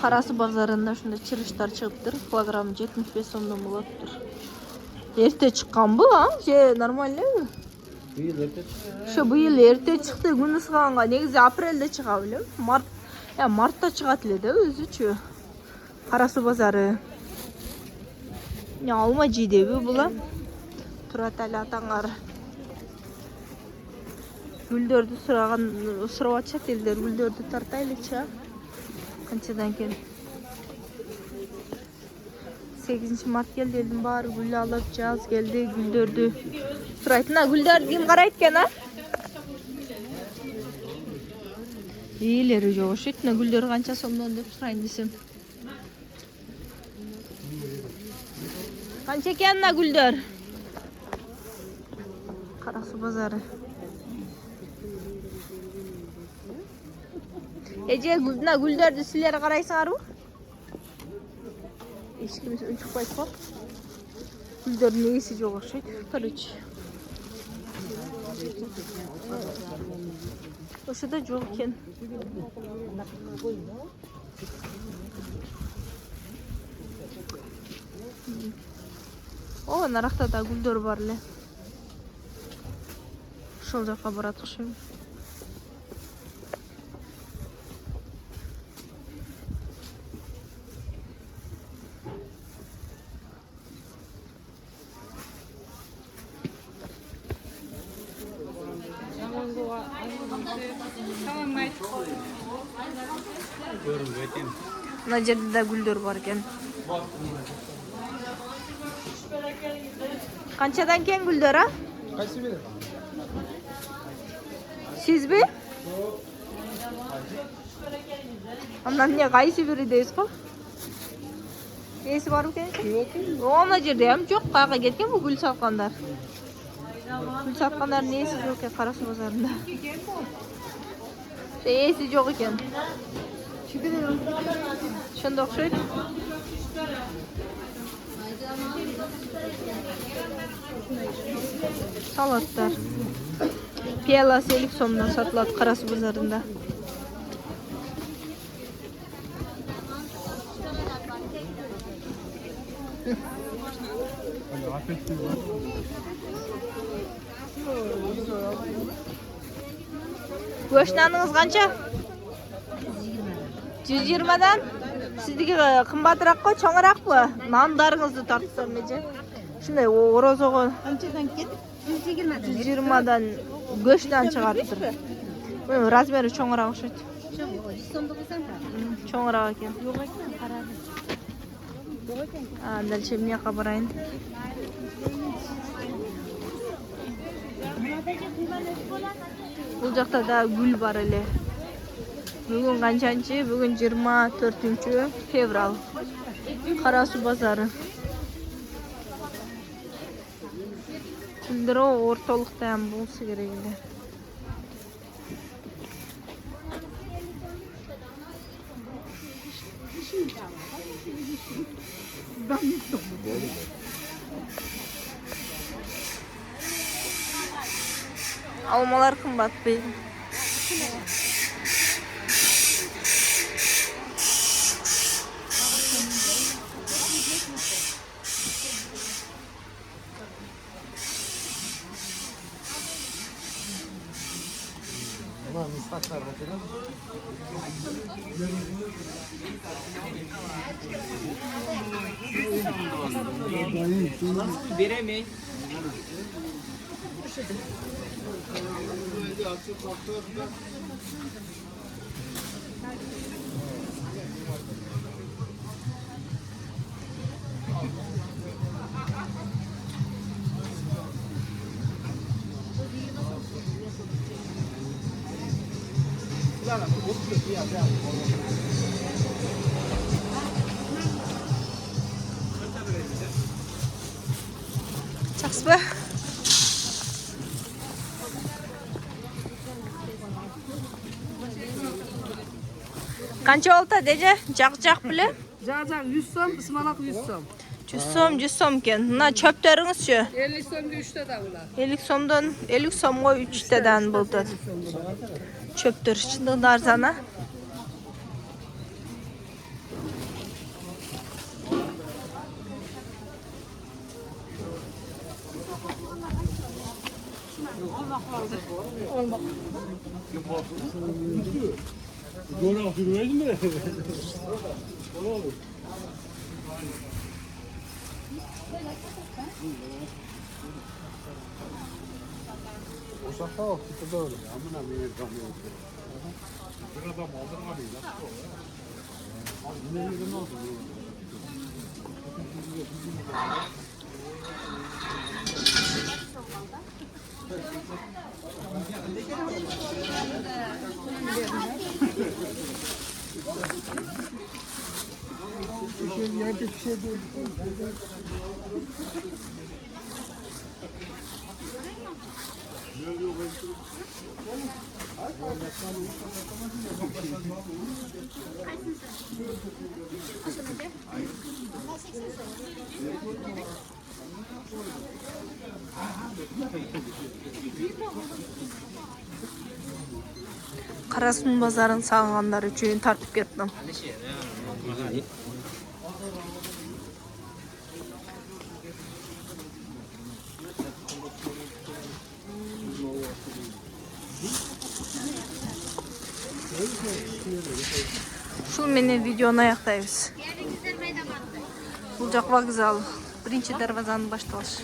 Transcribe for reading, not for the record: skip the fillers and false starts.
Қарасы базарында шундай чырыштар чыгыптыр. Килограмм 75 сомдон болоптур. Эрте чыккан бу, а? Же нормальныйбы? Быйыл эрте. Ошо быйыл эрте чыкты, күн ысыганга. Негизи апрелде чыга белем. Мартта чыгат эле да өзүчү. Қарасы базары. Алма жейдеби була? Турат эле атаңар. Гүлдөрдү сурап атышат элдер, гүлдөрдү тартайлычы. Канчадан кен? 8 март келди, элдин баары гүл алып, жаз келди, гүлдөрдү сурайтына. Гүлдөрдү ким карайт экен, а? Ээлери жок ошойт. Гүлдөр канча сомдон деп сурайын десем. Канча экен гүлдөр? Қарасы базары. Эже гүлдөрдү силер карайсыңарбы? Эчким чыкпайт го. Гүлдөрдүн ээси жок окшойт. Короче. Ошода жок экен. О, наракта да гүлдөр бар эле. Ошол жака барат окшойм. Мына жерде да гүлдөр бар экен. Канчадан кен гүлдөр, а? Кайсы бир? Сизби? Андан эмне кайсы бири дейсиз го? Эси бар экен? Жок. Ана жерде ham жок. Каяка кеткен бу гүл саткандар? Гүл саткандардын эси жок экен Қарасы базарында. Эси жок экен. Ошондо окшойт. Салаттар. Пияласы 50 сомдон сатылат Қарасы базарында. Көшнаныңыз қанша? 120-дан. Сиздики кымбатыраак го, чоңураак бу? Нандарыңызды тартсам эже. Ушундай орозого Канчадан кет? 120-дан. 120-дан көштан чыгарыптыр. Размери чоңураак окшойт. Чоңураак экен. Жок экен, карадым. Жок экен. Дальше эмне барайын? Бул жакта да гүл бар эле. Бүгүн канчанчы? Бүгүн 24 февраль. Қарасы базары. Гүлдөр ортолукта ham болсо керек эле. Алмалар кымбатпы. Veremey. Жақсы. Қанша болта деже? Жақ біле? Жақ 100 сом, ысмалақ 100 сом. 100 сом кен. Мына чөптеріңіз ше? 50 сомга 3 та бұлар. 50 сомға 3 тадан болтады. Чөптер шындығында арзана. aldı. Olmak. Doğru oturuyoruz mu? O şaka o tipi de öyle. Amına bir yerden yok. Bir adam aldırmadıydı. Ne yerden oldu? Bir şey değil. Karasun bazarın sağlanları üçün tartıp getdim. Şu meni videonu ayaqdayız. Bulcaq vokzal. Birinci darvazanın başlaşı.